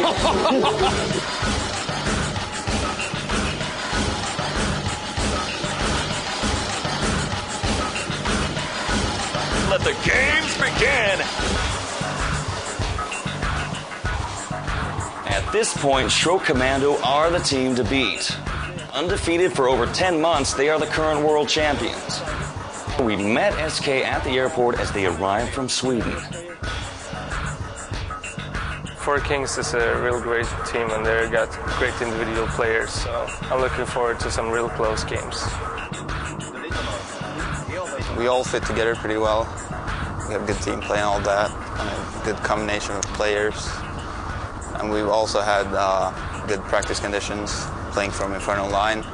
Let the games begin. At this point, Stroke Commando are the team to beat. Undefeated for over 10 months, they are the current world champions. We met SK at the airport as they arrived from Sweden. Four Kings is a real great team, and they've got great individual players, so I'm looking forward to some real close games. We all fit together pretty well. We have a good team play and all that, and a good combination of players. And we've also had good practice conditions, playing from Inferno line.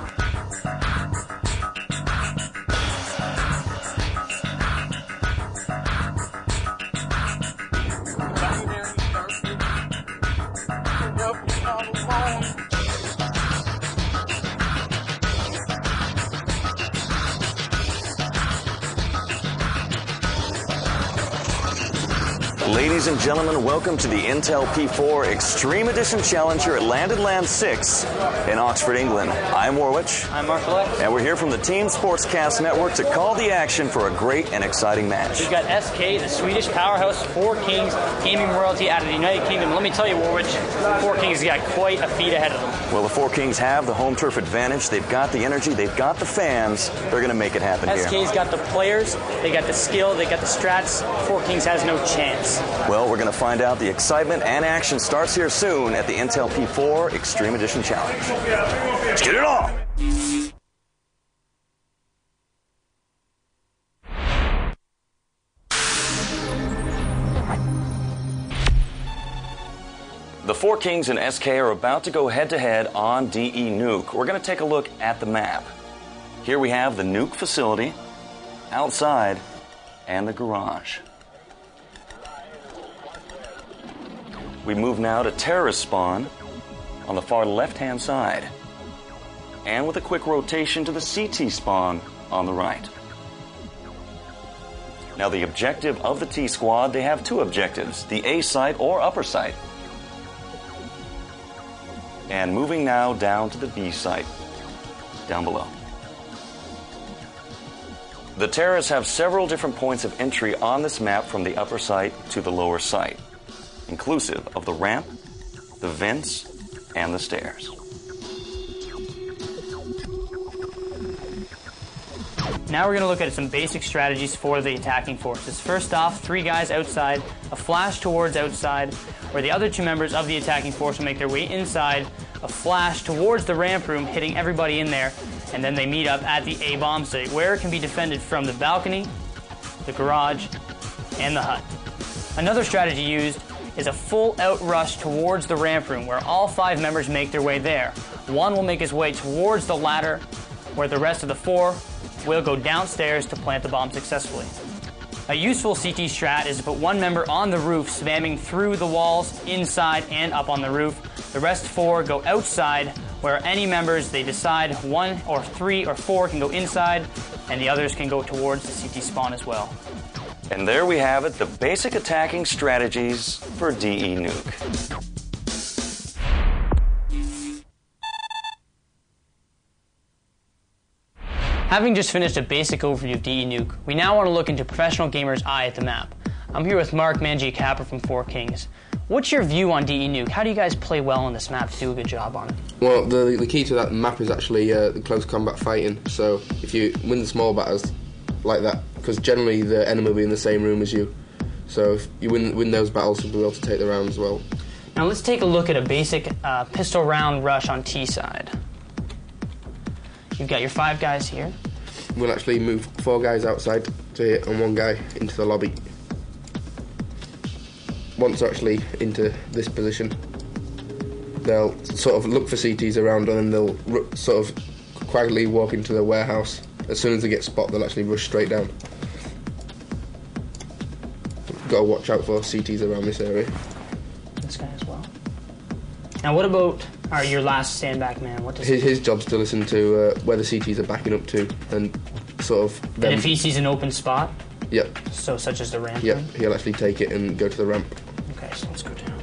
Ladies and gentlemen, welcome to the Intel P4 Extreme Edition Challenge here at Land 6 in Oxford, England. I'm Warwich. I'm Mark Alex. And we're here from the Team Sportscast Network to call the action for a great and exciting match. We've got SK, the Swedish powerhouse, Four Kings gaming royalty out of the United Kingdom. Let me tell you, Warwich, Four Kings got quite a feat ahead of them. Well, the Four Kings have the home turf advantage. They've got the energy. They've got the fans. They're going to make it happen here. SK's got the players. They got the skill. They got the strats. Four Kings has no chance. Well, we're going to find out. The excitement and action starts here soon at the Intel P4 Extreme Edition Challenge. Let's get it on! The Four Kings and SK are about to go head-to-head on DE Nuke. We're going to take a look at the map. Here we have the Nuke facility, outside, and the garage. We move now to terrorist spawn on the far left-hand side, and with a quick rotation to the CT spawn on the right. Now the objective of the T squad, they have two objectives, the A site or upper site. And moving now down to the B site, down below. The terrorists have several different points of entry on this map from the upper site to the lower site, inclusive of the ramp, the vents, and the stairs. Now we're going to look at some basic strategies for the attacking forces. First off, 3 guys outside, a flash towards outside, where the other 2 members of the attacking force will make their way inside, a flash towards the ramp room, hitting everybody in there, and then they meet up at the A bomb site, where it can be defended from the balcony, the garage, and the hut. Another strategy used is a full-out rush towards the ramp room, where all 5 members make their way there. One will make his way towards the ladder, where the rest of the 4 will go downstairs to plant the bomb successfully. A useful CT strat is to put 1 member on the roof, spamming through the walls, inside, and up on the roof. The rest 4 go outside, where any members they decide 1 or 3 or 4 can go inside, and the others can go towards the CT spawn as well. And there we have it, the basic attacking strategies for DE Nuke. Having just finished a basic overview of DE Nuke, we now want to look into professional gamers' eye at the map. I'm here with Mark Mangiacapra from Four Kings. What's your view on DE Nuke? How do you guys play well on this map to do a good job on it? Well, the key to that map is actually the close combat fighting. So if you win the small battles like that, because generally the enemy will be in the same room as you. So if you win those battles, you'll be able to take the round as well. Now let's take a look at a basic pistol round rush on T side. You've got your 5 guys here. We'll actually move 4 guys outside to here and 1 guy into the lobby. Once they're actually into this position, they'll sort of look for CTs around, and then they'll sort of quietly walk into the warehouse. As soon as they get spotted, they'll actually rush straight down. Got to watch out for CTs around this area. This guy as well. Now what about your last stand-back man? What does his job's to listen to where the CTs are backing up to, and sort of... And if he sees an open spot? Yep. So such as the ramp? Yep, he'll actually take it and go to the ramp. Okay, so let's go down.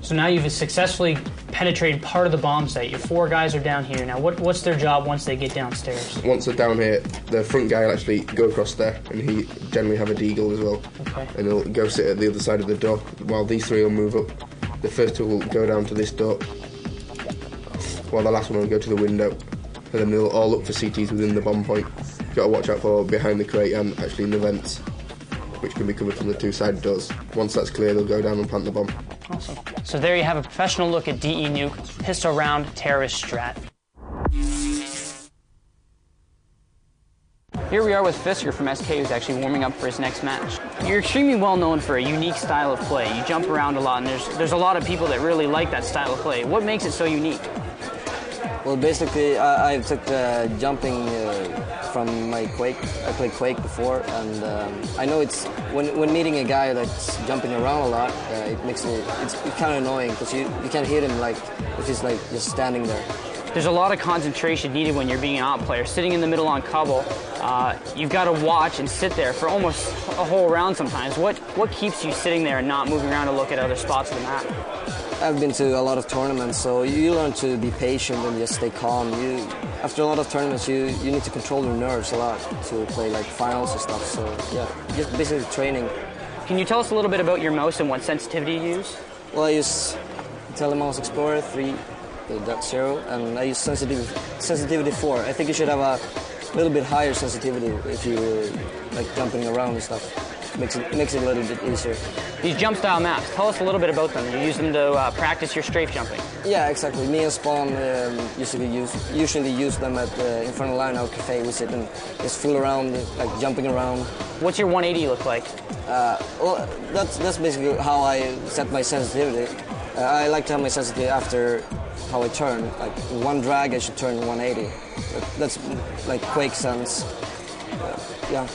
So now you've successfully penetrated part of the bomb site. Your 4 guys are down here. Now what's their job once they get downstairs? Once they're down here, the front guy will actually go across there, and he generally have a deagle as well. Okay. And he'll go sit at the other side of the door, while these 3 will move up. The first 2 will go down to this door, while the last one will go to the window. And then they'll all look for CTs within the bomb point. You've got to watch out for behind the crate and actually in the vents, which can be covered from the 2 side doors. Once that's clear, they'll go down and plant the bomb. Awesome. So there you have a professional look at DE Nuke, pistol round terrorist strat. Here we are with Fisker from SK, who's actually warming up for his next match. You're extremely well known for a unique style of play. You jump around a lot, and there's a lot of people that really like that style of play. What makes it so unique? Well, basically, I took the jumping from my Quake. I played Quake before, and I know it's when meeting a guy that's jumping around a lot, it makes it's kind of annoying because you can't hit him like if he's like just standing there. There's a lot of concentration needed when you're being an op player. Sitting in the middle on Cobble, you've got to watch and sit there for almost a whole round sometimes. What keeps you sitting there and not moving around to look at other spots of the map? I've been to a lot of tournaments, so you learn to be patient and just stay calm. After a lot of tournaments, you need to control your nerves a lot to play like finals and stuff. So yeah, just basically training. Can you tell us a little bit about your mouse and what sensitivity you use? Well, I use Telemouse Explorer 3.0, and I use sensitivity 4. I think you should have a little bit higher sensitivity if you're like jumping around and stuff. Makes it a little bit easier. These jump style maps, tell us a little bit about them. You use them to practice your strafe jumping. Yeah, exactly. Me and Spawn usually use them at in front of Line Out Cafe. We sit and just fool around, like jumping around. What's your 180 look like? Well, that's basically how I set my sensitivity. I like to have my sensitivity after how I turn. Like one drag, I should turn 180. That's like Quake sense. Yeah.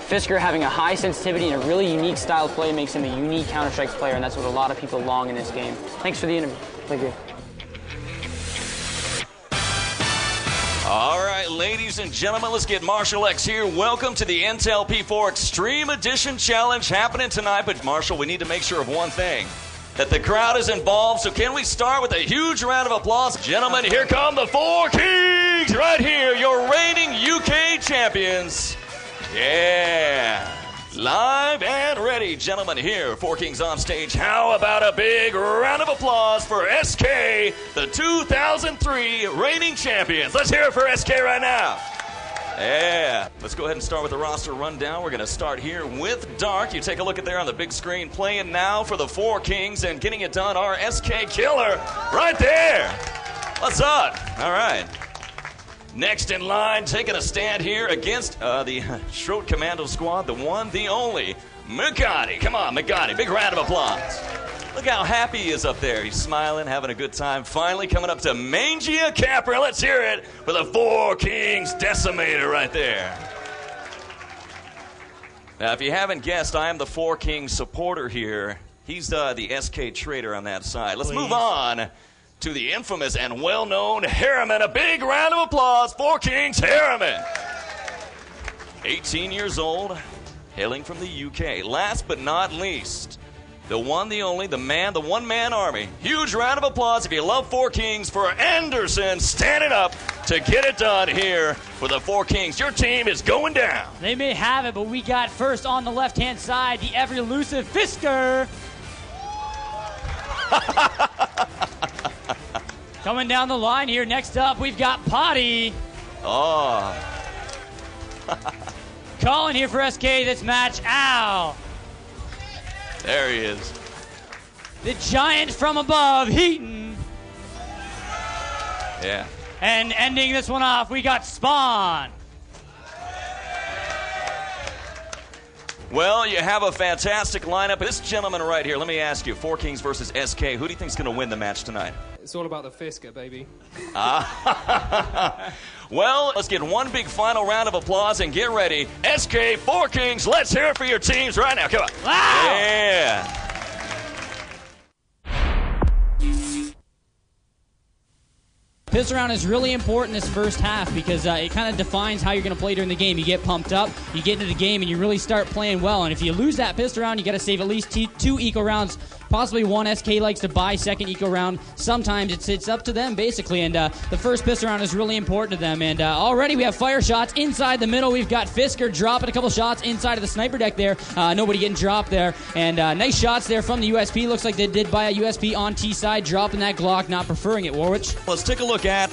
Fisker having a high sensitivity and a really unique style of play makes him a unique Counter-Strike player, and that's what a lot of people long in this game. Thanks for the interview. Thank you. All right, ladies and gentlemen, let's get Marshall X here. Welcome to the Intel P4 Extreme Edition Challenge happening tonight. But Marshall, we need to make sure of one thing, that the crowd is involved. So can we start with a huge round of applause? Gentlemen, here come the 4 Kings right here, your reigning UK champions. Yeah. Live and ready, gentlemen, here. 4 Kings on stage. How about a big round of applause for SK, the 2003 reigning champions. Let's hear it for SK right now. Yeah. Let's go ahead and start with the roster rundown. We're going to start here with Dark. You take a look at there on the big screen. Playing now for the 4 Kings and getting it done, our SK Killer right there. What's up? All right. Next in line, taking a stand here against the Schroet Commando Squad, the one, the only, McGotti. Come on, McGotti. Big round of applause. Look how happy he is up there. He's smiling, having a good time. Finally coming up to Mangia Capper. Let's hear it for the 4 Kings Decimator right there. Now, if you haven't guessed, I am the 4 Kings supporter here. He's the SK trader on that side. Let's move on to the infamous and well-known Harriman. A big round of applause, 4 Kings Harriman. 18 years old, hailing from the UK. Last but not least, the one, the only, the man, the one-man army. Huge round of applause if you love 4 Kings for Anderson standing up to get it done here for the 4 Kings. Your team is going down. They may have it, but we got first on the left-hand side, the ever-elusive Fisker. Coming down the line here, next up, we've got Potty. Oh. Calling here for SK this match, Al. There he is. The giant from above, Heaton. Yeah. And ending this one off, we got Spawn. Well, you have a fantastic lineup. This gentleman right here, let me ask you, 4 Kings versus SK, who do you think is going to win the match tonight? It's all about the Fisker, baby. Well, let's get one big final round of applause and get ready. SK, 4 Kings, let's hear it for your teams right now. Come on. Wow. Yeah. Pistol round is really important this first half because it kind of defines how you're going to play during the game. You get pumped up, you get into the game, and you really start playing well. And if you lose that pistol round, you got to save at least 2 eco rounds possibly one SK likes to buy second eco round. Sometimes it's up to them, basically. And the first pistol round is really important to them. And already we have fire shots inside the middle. We've got Fisker dropping a couple shots inside of the sniper deck there. Nobody getting dropped there. And nice shots there from the USP. Looks like they did buy a USP on T side, dropping that Glock, not preferring it, Warwich. Let's take a look at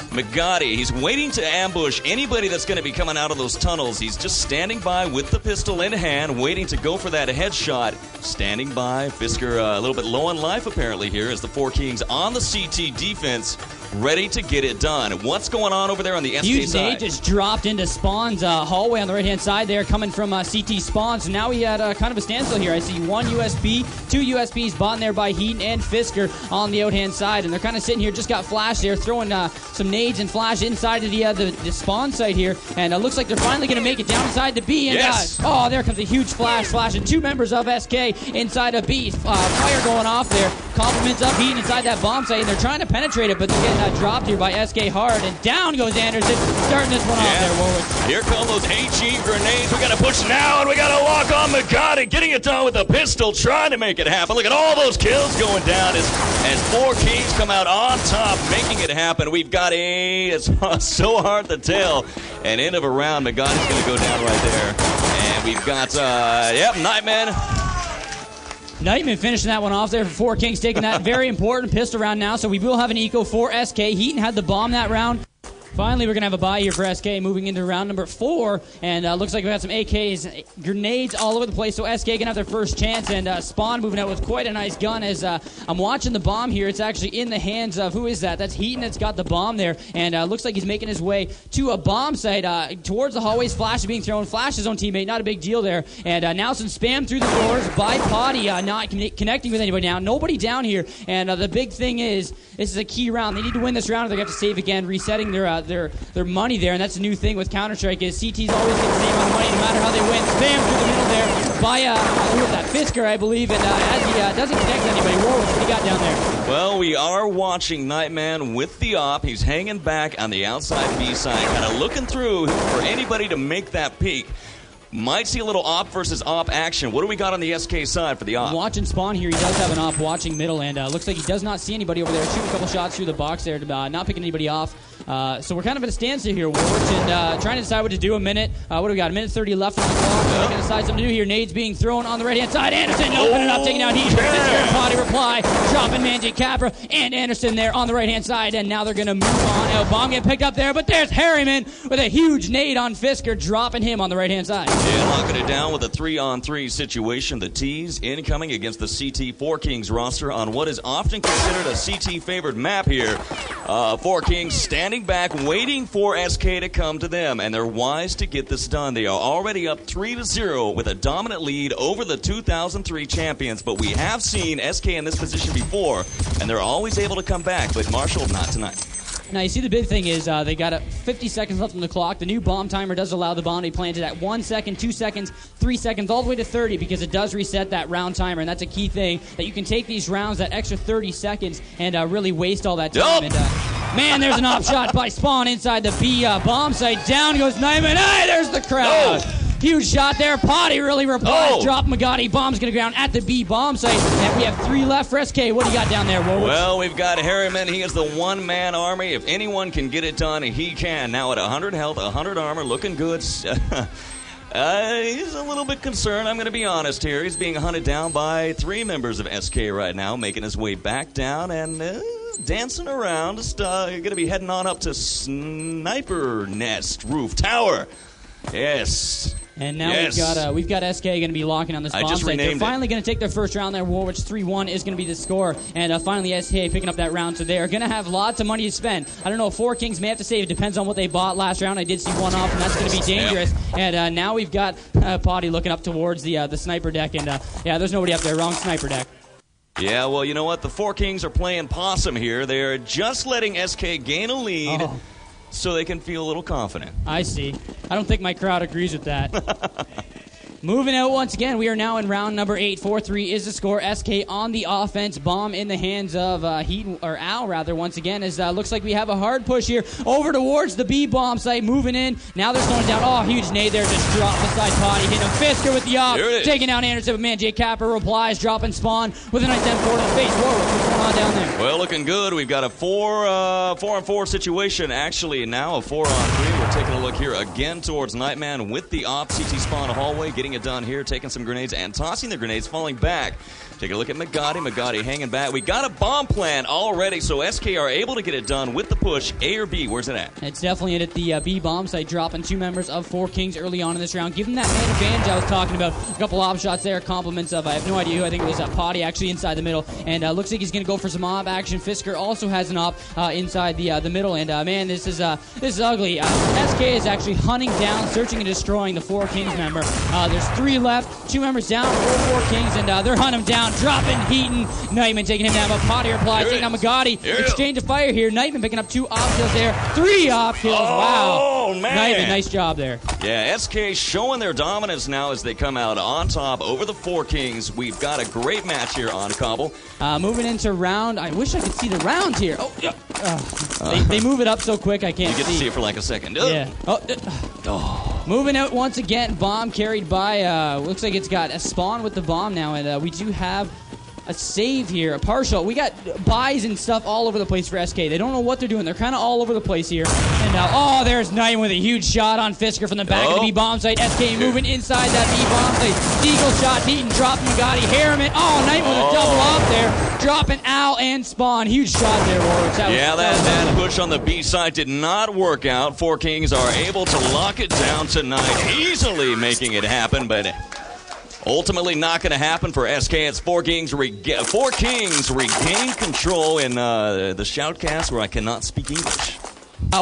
McGotti. He's waiting to ambush anybody that's going to be coming out of those tunnels. He's just standing by with the pistol in hand, waiting to go for that headshot. Standing by. Fisker a little bit low on life apparently here as the Four Kings on the CT defense, ready to get it done. What's going on over there on the SK Huge side? nade just dropped into Spawn's hallway on the right-hand side there, coming from CT Spawn. So now we had kind of a standstill here. I see one USP, two USPs bought in there by Heaton and Fisker on the out-hand side. And they're kind of sitting here, just got flash there, throwing some nades and flash inside of the Spawn site here. And it looks like they're finally going to make it down inside the B. And, yes! Oh, there comes a huge flash, and two members of SK inside a B. Fire going off there. Compliments up Heaton inside that bomb site, and they're trying to penetrate it, but they're getting dropped here by SK hard, and down goes Anderson, starting this one off there, Warwick. Here come those HE grenades. We got to push now, and we got to lock on McGotti, getting it done with a pistol, trying to make it happen. Look at all those kills going down as Four Kings come out on top, making it happen. We've got it's so hard to tell. An end of a round, McGotti's going to go down right there. And we've got, Nightman. Nightman finishing that one off there for Four Kings, taking that very important pistol round now. So we will have an eco for SK. Heaton had the bomb that round. Finally, we're going to have a buy here for SK moving into round number 4. And looks like we got some AKs, grenades all over the place. So SK going to have their first chance. And Spawn moving out with quite a nice gun. As I'm watching the bomb here, it's actually in the hands of, who is that? That's Heaton that's got the bomb there. And looks like he's making his way to a bomb site towards the hallways. Flash is being thrown. Flash his own teammate. Not a big deal there. And now some spam through the doors by Potty. Not connecting with anybody now. Nobody down here. And the big thing is, this is a key round. They need to win this round or they're going to have to save again, resetting their money there, and that's a new thing with Counter-Strike is CT's always get the same amount of money no matter how they win. Spam through the middle there by who is that? Fisker, I believe, and as he doesn't connect anybody. Warwick, what do you got down there? Well, we are watching Nightman with the op. He's hanging back on the outside B side, kind of looking through for anybody to make that peek. Might see a little op versus op action. What do we got on the SK side for the op? Watching Spawn here, he does have an op watching middle, and looks like he does not see anybody over there. Shooting a couple shots through the box there, not picking anybody off. So we're kind of at a standstill here, Warwick, and trying to decide what to do. A minute. What do we got? A minute 30 left on the clock. We're going to decide something to do here. Nades being thrown on the right-hand side. Anderson opening up, taking down Heat. Potty reply, dropping Manjit Capra and Anderson there on the right-hand side, and now they're going to move on. Bomb getting picked up there, but there's Harriman with a huge nade on Fisker, dropping him on the right-hand side. Yeah, locking it down with a 3-on-3 situation. The T's incoming against the CT Four Kings roster on what is often considered a CT favored map here. Four Kings standing back, waiting for SK to come to them, and they're wise to get this done. They are already up 3-0 with a dominant lead over the 2003 champions, but we have seen SK in this position before, and they're always able to come back, but Marshall, not tonight. Now, you see the big thing is they got 50 seconds left on the clock. The new bomb timer does allow the bomb to be planted at 1 second, 2 seconds, 3 seconds, all the way to 30 because it does reset that round timer, and that's a key thing, that you can take these rounds, that extra 30 seconds, and really waste all that time. And, man, there's an op shot by Spawn inside the B bomb site. Down goes Nyman. Hey, there's the crowd. No. Huge shot there. Potty really replies. Drop McGotti. Bomb's going to go down at the B bomb site. And we have 3 left for SK. What do you got down there, Warwick? Well, we've got Harriman. He is the one-man army. If anyone can get it done, he can. Now at 100 health, 100 armor, looking good. He's a little bit concerned, I'm going to be honest here. He's being hunted down by 3 members of SK right now, making his way back down and dancing around. Just going to be heading on up to Sniper Nest Roof Tower. Yes. And now we've got SK going to be locking on this bomb site. They're finally going to take their first round there, Warwick. 3-1 is going to be the score. And finally SK picking up that round. So they are going to have lots of money to spend. I don't know, Four Kings may have to save. It depends on what they bought last round. I did see one off, and that's going to be dangerous. Yep. And now we've got Potty looking up towards the sniper deck. And there's nobody up there. Wrong sniper deck. Yeah, well, you know what? The Four Kings are playing possum here. They're just letting SK gain a lead. So they can feel a little confident. I see. I don't think my crowd agrees with that. Moving out once again, we are now in round number 8. 4-3 is the score. SK on the offense. Bomb in the hands of Al, rather, once again, as looks like we have a hard push here over towards the B bomb site. Moving in. Now they're slowing down. Oh, huge nade there. Just drop beside Potty. Hitting him. Fisker with the op. Taking down Anderson, but man, Jay Capper replies. Dropping Spawn with a nice 10-4 to the face. Warwick, what's going on down there? Well, looking good. We've got a 4-on-4 situation. Actually, now a 4-on-3. We're taking a look here again towards Nightman with the op. CT Spawn hallway. Getting it done here, taking some grenades and tossing the grenades, falling back. Take a look at Magadi hanging back. We got a bomb plan already, so SK are able to get it done with the push. A or B, where's it at? It's definitely at the B bomb site, dropping 2 members of 4 Kings early on in this round. Give them that man advantage I was talking about. A couple op shots there, compliments of, I have no idea who, I think it was Potty actually inside the middle, and looks like he's going to go for some op action. Fisker also has an op inside the middle, and man, this is ugly. SK is actually hunting down, searching and destroying the 4 Kings member. There's 3 left, 2 members down, 4 Kings, and they're hunting him down, dropping Heaton. Nightman taking him down, but Potty replies, taking down Magadi. Exchange of fire here. Nightman picking up 2 op kills there. 3 op kills. Oh, wow. Man. Nightman, nice job there. Yeah, SK showing their dominance now as they come out on top over the 4 Kings. We've got a great match here on Cobble. Moving into round. I wish I could see the round here. Oh, yeah. They move it up so quick I can't see. You get to see it for like a second. Yeah. Moving out once again. Bomb carried by, looks like it's got a Spawn with the bomb now, and we do have a save here, a partial. We got buys and stuff all over the place for SK. They don't know what they're doing. They're kind of all over the place here. And now, there's Nightman with a huge shot on Fisker from the back of the B bomb site. SK moving inside that B bomb site. Eagle shot, Heaton dropping Magadi. Harriman. Nightman with a double off there. Dropping Al and Spawn. Huge shot there, Warwick. That push on the B side did not work out. 4 Kings are able to lock it down tonight, easily making it happen, but ultimately not going to happen for SK. It's 4 Kings regain control in the shoutcast where I cannot speak English.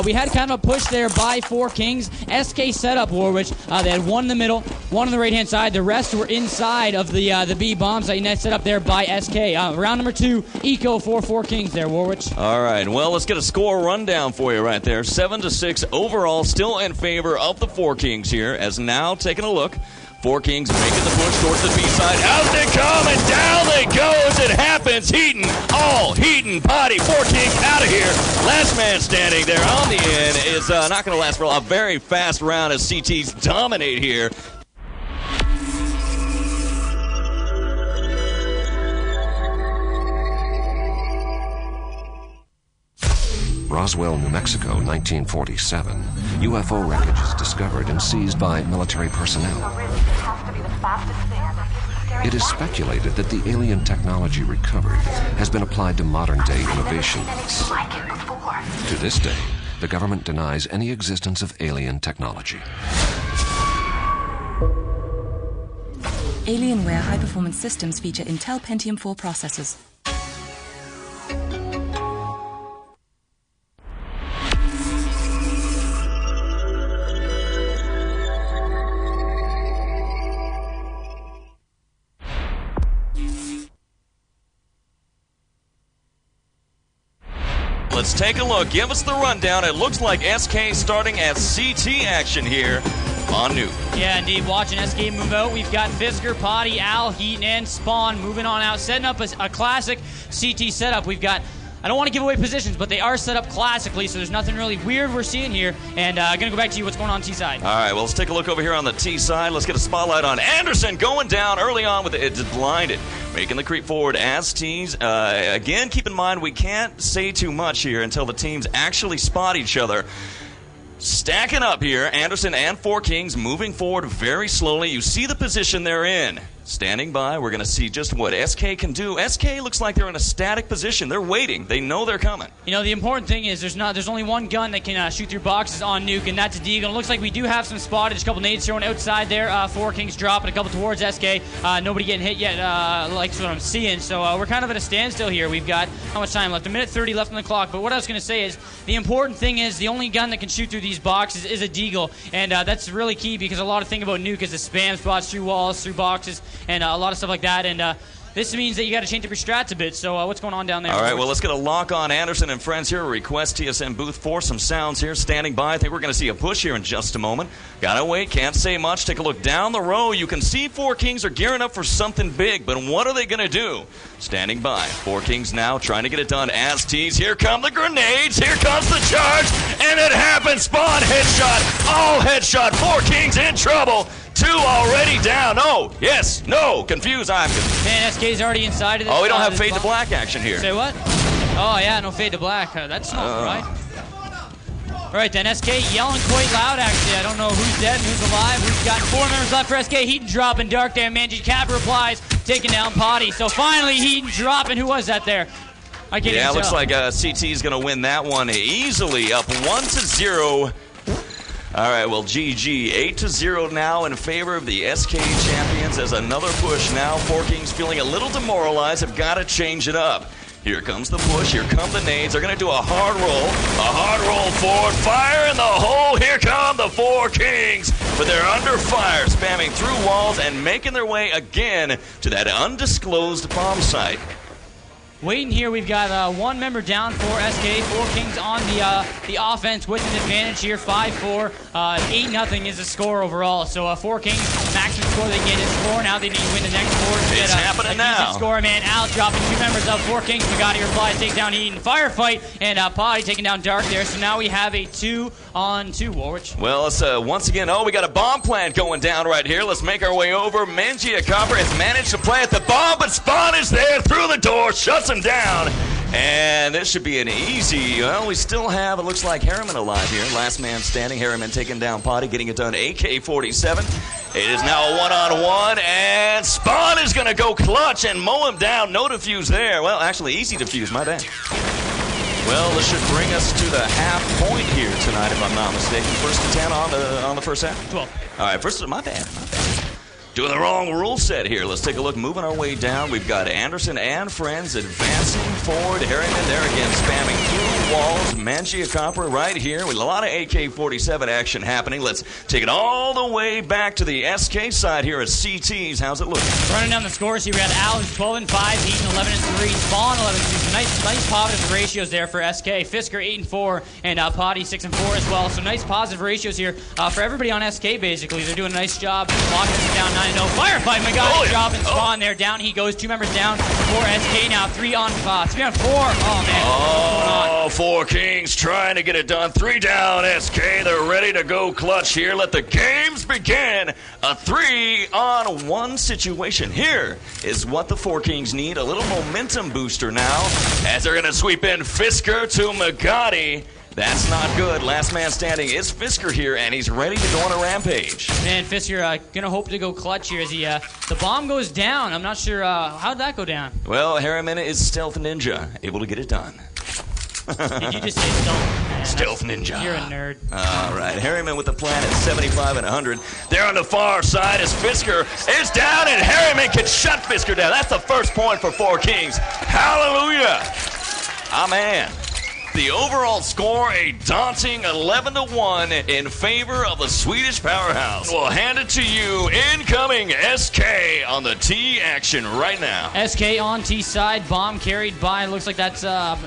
We had kind of a push there by 4 Kings. SK set up Warwick. They had 1 in the middle, 1 on the right-hand side. The rest were inside of the B bomb site. Net set up there by SK. Round number 2, eco for 4 Kings there, Warwick. All right, well, let's get a score rundown for you right there. 7-6 overall, still in favor of the 4 Kings here, as now taking a look. 4 Kings making the push towards the B side. Out they come, and down they go as it happens. Heaton, Potty, 4 Kings out of here. Last man standing there on the end is not going to last for a very fast round as CTs dominate here. Roswell, New Mexico, 1947. UFO wreckage is discovered and seized by military personnel. It is speculated that the alien technology recovered has been applied to modern-day innovations. To this day, the government denies any existence of alien technology. Alienware high-performance systems feature Intel Pentium 4 processors. Let's take a look. Give us the rundown. It looks like SK starting at CT action here on Nuke. Yeah, indeed. Watching SK move out, we've got Fisker, Potty, Al, Heaton, and Spawn moving on out, setting up a classic CT setup. We've got, I don't want to give away positions, but they are set up classically, so there's nothing really weird we're seeing here. And going to go back to you. What's going on T side? All right, well, let's take a look over here on the T side. Let's get a spotlight on Anderson going down early on with it's blinded. Making the creep forward as teams. Again, keep in mind, we can't say too much here until the teams actually spot each other. Stacking up here, Anderson and 4 Kings moving forward very slowly. You see the position they're in. Standing by, we're going to see just what SK can do. SK looks like they're in a static position. They're waiting. They know they're coming. You know, the important thing is there's only one gun that can shoot through boxes on Nuke, and that's a Deagle. It looks like we do have some spottage. A couple nades thrown outside there. 4 Kings dropping a couple towards SK. Nobody getting hit yet, like what I'm seeing. So we're kind of at a standstill here. We've got, how much time left? 1:30 left on the clock. But what I was going to say is the important thing is the only gun that can shoot through these boxes is a Deagle. And that's really key because a lot of thing about Nuke is the spam spots through walls, through boxes, and a lot of stuff like that. And this means that you got to change up your strats a bit. So what's going on down there? All right, well, let's get a lock on Anderson and friends here. Request TSM booth for some sounds here. Standing by. I think we're going to see a push here in just a moment. Gotta wait. Can't say much. Take a look down the row. You can see Four Kings are gearing up for something big, but what are they going to do? Standing by. Four Kings now trying to get it done as tees. Here come the grenades. Here comes the charge. And it happens. Spawn headshot. All headshot. Four Kings in trouble. 2 already down. No. Yes. No. Confused. I'm confused. Man, SK's already inside of this. Oh, we don't have fade to black action here. Say what? Oh, yeah, no fade to black. That's not right. All right, then, SK yelling quite loud, actually. I don't know who's dead and who's alive. We've got 4 members left for SK. Heat dropping, Dark there. Manji Cap replies, taking down Potty. So finally, Heat dropping. Who was that there? I can't even tell. Looks like CT is going to win that one easily, up 1-0. All right, well, GG, 8-0 now in favor of the SK champions as another push now. Four Kings feeling a little demoralized, have got to change it up. Here comes the push, here come the nades. They're going to do a hard roll forward, fire in the hole. Here come the Four Kings, but they're under fire, spamming through walls and making their way again to that undisclosed bomb site. Waiting here, we've got 1 member down for SK. Four Kings on the offense with an advantage here, 5-4. 8-0 is the score overall. So Four Kings, maximum score they get is 4. Now they need to win the next 4 to it's get happening a now. decent score. Man, Al dropping 2 members of Four Kings. Magatti replies, take down Heat and Firefight, and Potty taking down Dark there. So now we have a 2-on-2, Warwich. Well, let's once again, we got a bomb plant going down right here. Let's make our way over. Mangia Copper has managed to plant the bomb, but Spawn is there through the door, shuts him down. And this should be an easy, well, we still have, it looks like Harriman alive here. Last man standing, Harriman taking down Potty, getting it done, AK-47. It is now a 1-on-1, and Spawn is going to go clutch and mow him down. No defuse there. Well, actually, easy defuse, my bad. Well, this should bring us to the half point here tonight, if I'm not mistaken. 1st to 10 on the first half? 12. All right, my bad. Doing the wrong rule set here. Let's take a look. Moving our way down. We've got Anderson and friends advancing forward. Harriman there again, spamming through walls. Mangia Copper right here with a lot of AK-47 action happening. Let's take it all the way back to the SK side here at CT's. How's it look? Running down the scores here, we got Al 12-5, Heat 11-3, Spawn 11-2. So nice positive ratios there for SK. Fisker 8-4, and Potty 6-4 as well. So nice positive ratios here for everybody on SK. Basically, they're doing a nice job locking this down 9-0. Firefight, my God, dropping Spawn there. Down he goes. 2 members down for SK now. 3-on-4. Oh man. Oh, Four Kings trying to get it done. 3 down. SK. They're ready to go clutch here. Let the games begin. A 3-on-1 situation. Here is what the Four Kings need. A little momentum booster now as they're going to sweep in Fisker to Magatti. That's not good. Last man standing is Fisker here, and he's ready to go on a rampage. Man, Fisker gonna hope to go clutch here as he the bomb goes down. I'm not sure how'd that go down. Well, Harriman is Stealth Ninja, able to get it done. Did you just say stealth? Man, Stealth Ninja. You're a nerd. All right, Harriman with the plan at 75 and 100. There on the far side is Fisker is down, and Harriman can shut Fisker down. That's the first point for Four Kings. Hallelujah. Amen. The overall score, a daunting 11-1 in favor of the Swedish powerhouse. We'll hand it to you, incoming SK on the T action right now. SK on T side, bomb carried by, looks like that's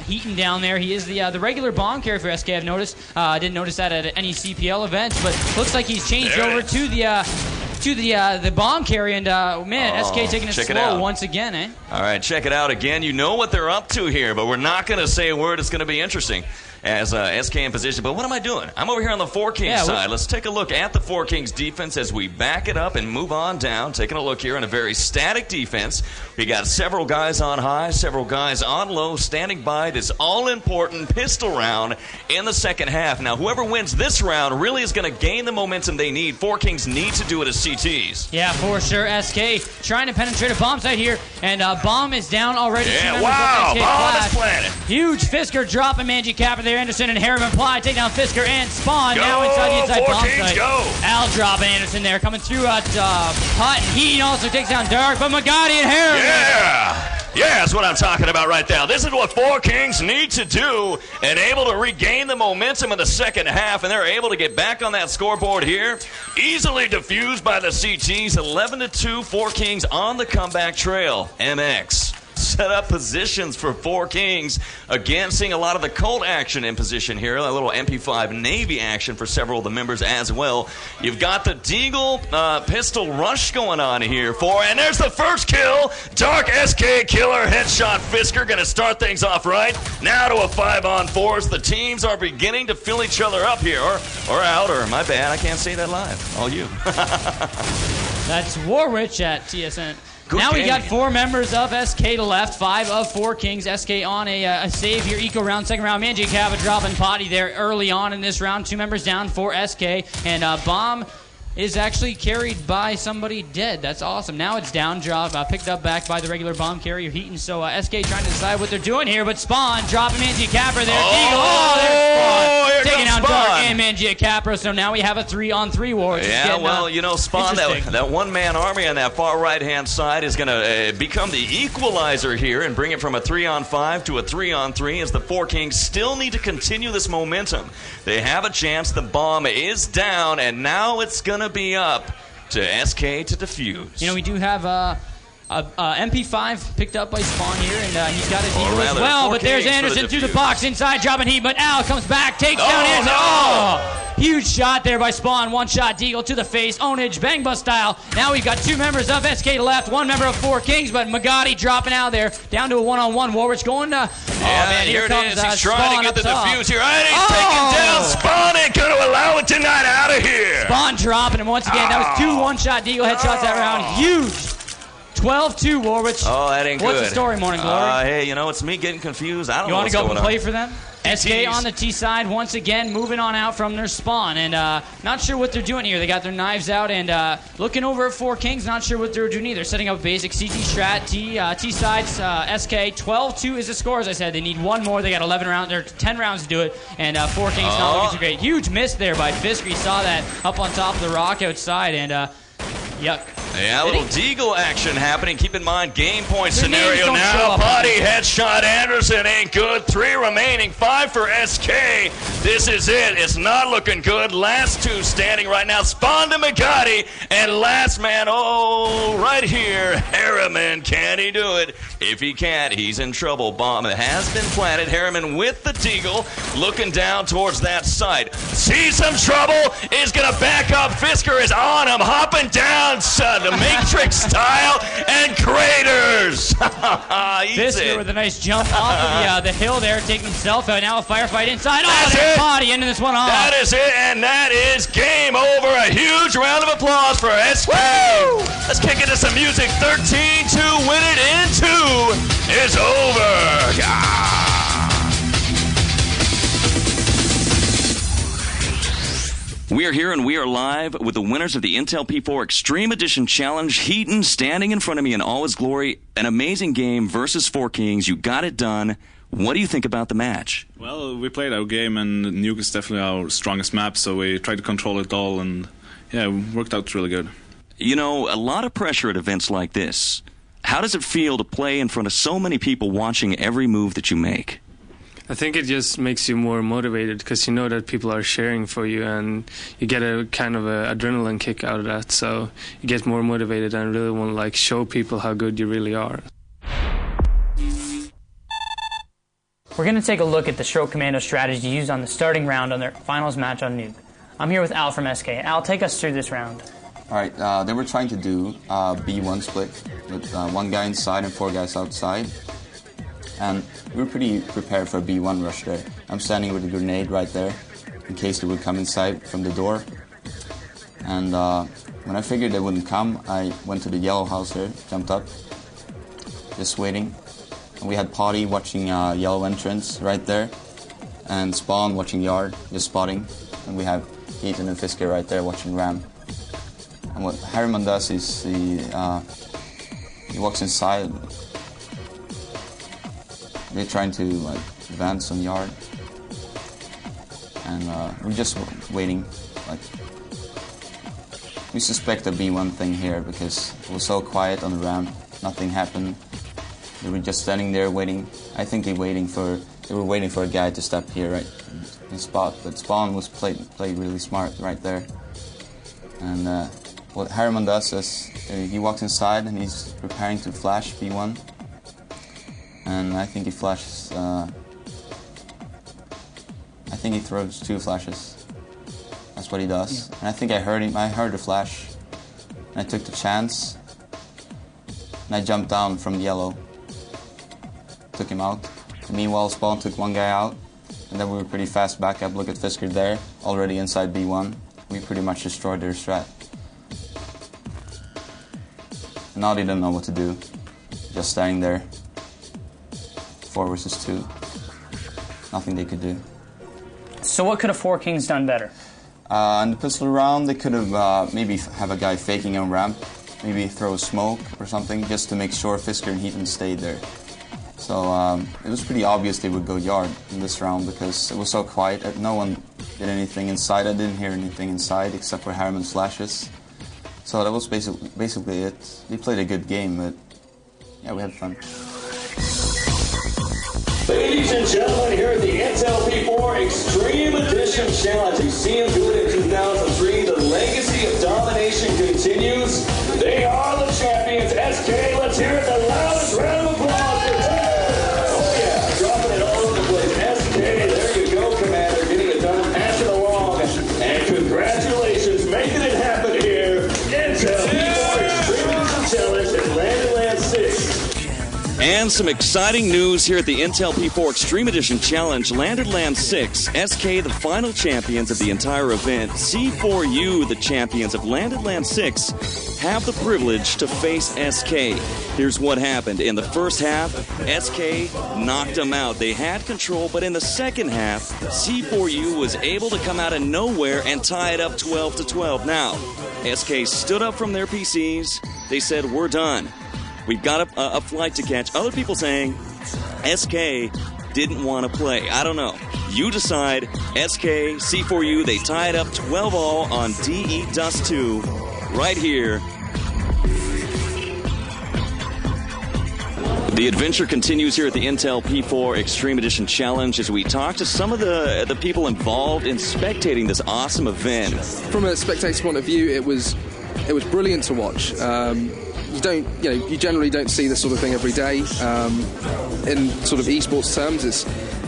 Heaton down there. He is the regular bomb carrier for SK, I've noticed. I didn't notice that at any CPL events, but looks like he's changed over to the bomb carry, and man, SK taking it slow once again, eh? All right, check it out again. You know what they're up to here, but we're not going to say a word. It's going to be interesting as SK in position. But what am I doing? I'm over here on the Four Kings side. Let's take a look at the Four Kings defense as we back it up and move on down. Taking a look here on a very static defense. We got several guys on high, several guys on low, standing by this all-important pistol round in the second half. Now, whoever wins this round really is going to gain the momentum they need. Four Kings need to do it as CTs. Yeah, for sure. SK trying to penetrate a bomb site here, and bomb is down already. Yeah, wow, bomb is planted. Huge Fisker dropping Manji Kappa there. Anderson and Harriman Ply take down Fisker and Spawn. Now inside the inside bomb site. Al dropping Anderson there, coming through at Putt. He also takes down Dark, but Magatti and Harriman. Yeah! Yeah, that's what I'm talking about right now. This is what Four Kings need to do and able to regain the momentum in the second half, and they're able to get back on that scoreboard here. Easily diffused by the CTs, 11-2, Four Kings on the comeback trail. MX set up positions for Four Kings. Again, seeing a lot of the Colt action in position here. A little MP5 Navy action for several of the members as well. You've got the Deagle pistol rush going on here and there's the first kill. Dark SK Killer headshot Fisker going to start things off right. Now to a 5-on-4. The teams are beginning to fill each other up here. Or out, or my bad, I can't say that live. All you. That's Warwich at TSN. Good now game. We got 4 members of SK to left, 5 of 4 Kings. SK on a save here, eco round, second round. Manji Kava dropping potty there early on in this round. 2 members down for SK, and Bomb is actually carried by somebody dead. That's awesome. Now it's down, picked up back by the regular bomb carrier Heaton. So SK trying to decide what they're doing here, but Spawn dropping Mangia Capra there. There's Spawn. Taking out Dark and Mangia Capra. So now we have a 3-on-3 war. Yeah, well, you know, Spawn, that one-man army on that far right-hand side is going to become the equalizer here and bring it from a 3-on-5 to a 3-on-3 as the Four Kings still need to continue this momentum. They have a chance. The bomb is down, and now it's going to be up to SK to defuse. You know, we do have MP5 picked up by Spawn here, and he's got his Eagle as well. But there's Anderson through the box, inside, dropping heat, but Al comes back, takes down Anderson. Oh, huge shot there by Spawn. One shot, Deagle to the face, ownage, bang bus style. Now we've got 2 members of SK to left, 1 member of Four Kings, but Magatti dropping out there, down to a 1-on-1. Warwick's going to. Man, here it is. He's trying to get the defuse here. And he's taking down Spawn. Ain't going to allow it tonight. Out of here. Spawn dropping him once again. That was 2 one-shot Deagle headshots that round. Huge. 12-2, Warwich. Oh, that ain't What's good. the story, Morning Glory? Hey, you know, it's me getting confused. I don't know what's going on. You want to go and play on. for them? SK on the T side once again, moving on out from their spawn, and not sure what they're doing here. They got their knives out and looking over at Four Kings, not sure what they're doing either. Setting up basic CT strat, T sides, SK 12-2 is the score. As I said, they need 1 more. They got 11 rounds, or 10 rounds to do it, and Four Kings not looking so great. Huge miss there by Fisker. He saw that up on top of the rock outside, and yuck. Yeah, a little Deagle action happening. Keep in mind, game point scenario now. Body headshot. Anderson ain't good. 3 remaining. 5 for SK. This is it. It's not looking good. Last 2 standing right now. Spawn to Magatti. And last man, right here, Harriman. Can he do it? If he can't, he's in trouble. Bomb has been planted. Harriman with the Deagle, looking down towards that site. Sees some trouble. Is going to back up. Fisker is on him. Hopping down. The Matrix style and craters. Fisker with a nice jump off of the hill there, taking himself out. Now a firefight inside. That's there's Body ending this one off. That is it, and that is game over. A huge round of applause for SK. Woo! Let's kick into some music. 13-2, win it in 2 is over. Yeah. We are here and we are live with the winners of the Intel P4 Extreme Edition Challenge. Heaton standing in front of me in all his glory. An amazing game versus Four Kings. You got it done. What do you think about the match? Well, we played our game, and Nuke is definitely our strongest map, so we tried to control it all, and yeah, it worked out really good. You know, a lot of pressure at events like this. How does it feel to play in front of so many people watching every move that you make? I think it just makes you more motivated because you know that people are cheering for you, and you get a kind of a adrenaline kick out of that. So you get more motivated and really want to show people how good you really are. We're going to take a look at the Stroke Commando strategy used on the starting round on their finals match on Nuke. I'm here with Al from SK. Al, take us through this round. All right, they were trying to do B1 split with 1 guy inside and 4 guys outside. And we were pretty prepared for a B1 rush there. I'm standing with a grenade right there in case they would come inside from the door. And when I figured they wouldn't come, I went to the yellow house there, jumped up, just waiting. And we had Potty watching yellow entrance right there, and Spawn watching yard, just spotting. And we have Heaton and Fisker right there watching ram. And what Harriman does is he walks inside. They're trying to advance on yard, and we're just waiting. We suspect a B1 thing here because it was so quiet on the round, nothing happened. They were just standing there waiting. I think they were waiting for a guy to step here right in the spot. But Spawn was played really smart right there. And what Harriman does is he walks inside and he's preparing to flash B1. And I think he flashes. I think he throws 2 flashes. That's what he does. And I think I heard him. I heard the flash. And I took the chance. And I jumped down from yellow. Took him out. And meanwhile, Spawn took 1 guy out. And then we were pretty fast back up. Look at Fisker there, already inside B1. We pretty much destroyed their strat. And now they didn't know what to do. Just standing there. 4 versus 2. Nothing they could do. So what could have 4 Kings done better? In the pistol round, they could have maybe have a guy faking on ramp. Maybe throw a smoke or something just to make sure Fisker and Heaton stayed there. So it was pretty obvious they would go yard in this round because it was so quiet that no one did anything inside. I didn't hear anything inside except for Harriman's flashes. So that was basically it. They played a good game, but yeah, we had fun. Ladies and gentlemen, here at the Intel P4 Extreme Edition Challenge. You see him do it in 2003. The legacy of domination continues. They are the champions. SK, let's hear it. The loudest round of applause for Tim. Oh yeah, dropping it all over the place. SK, there you go, Commander. Getting it done, passing along. And congratulations, making it happen here. Intel P4 Extreme Edition Challenge at Land 6. And some exciting news here at the Intel P4 Extreme Edition Challenge. Landed Land 6, SK the final champions of the entire event. C4U, the champions of Landed Land 6, have the privilege to face SK. Here's what happened. In the first half, SK knocked them out. They had control, but in the second half, C4U was able to come out of nowhere and tie it up 12-12. Now, SK stood up from their PCs. They said, we're done. We've got a flight to catch. Other people saying SK didn't want to play. I don't know. You decide. SK, C4U, they tied up 12-all on DE Dust 2 right here. The adventure continues here at the Intel P4 Extreme Edition Challenge as we talk to some of the people involved in spectating this awesome event. From a spectator point of view, it was brilliant to watch. You generally don't see this sort of thing every day. In sort of esports terms,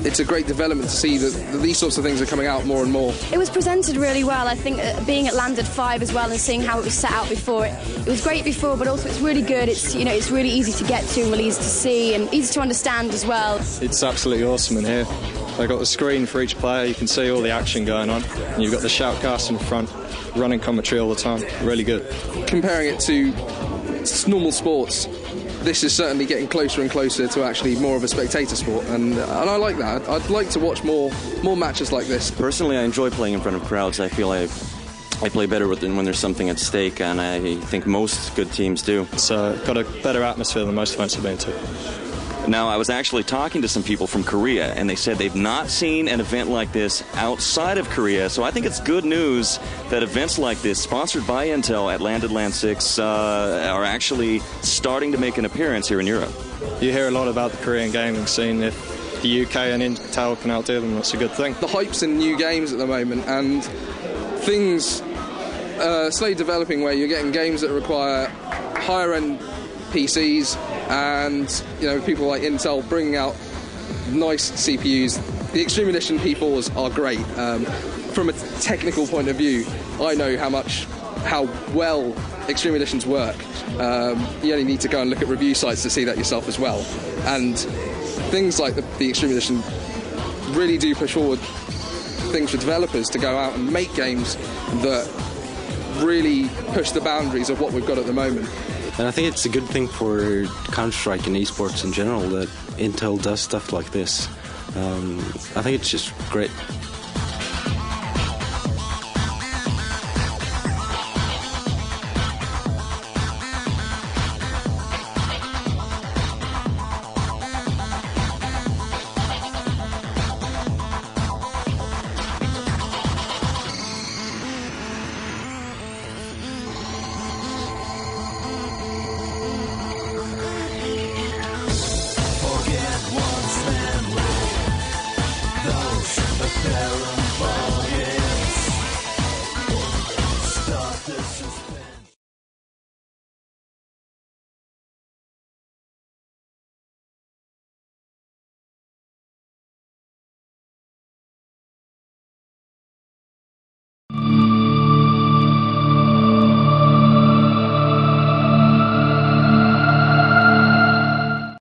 it's a great development to see that these sorts of things are coming out more and more. It was presented really well. I think being at Landed 5 as well and seeing how it was set out before, it was great before, but also it's really good. It's it's really easy to get to, really easy to see, and easy to understand as well. It's absolutely awesome in here. They've got the screen for each player. You can see all the action going on, and you've got the shoutcast in front, running commentary all the time. Really good. Comparing it to normal sports, this is certainly getting closer and closer to actually more of a spectator sport, and I like that. I'd like to watch more matches like this. Personally, I enjoy playing in front of crowds. I feel I play better when there's something at stake, and I think most good teams do. It's got a better atmosphere than most events I've been to. Now, I was actually talking to some people from Korea, and they said they've not seen an event like this outside of Korea. So I think it's good news that events like this, sponsored by Intel at Landed Land 6, are actually starting to make an appearance here in Europe. You hear a lot about the Korean gaming scene. If the UK and Intel can outdo them, that's a good thing. The hype's in new games at the moment, and things slowly developing where you're getting games that require higher-end PCs, and people like Intel bringing out nice CPUs. The Extreme Edition P4s are great. From a technical point of view, I know how well Extreme Editions work. You only need to go and look at review sites to see that yourself as well. And things like the Extreme Edition really do push forward things for developers to go out and make games that really push the boundaries of what we've got at the moment. And I think it's a good thing for Counter-Strike and esports in general that Intel does stuff like this. I think it's just great.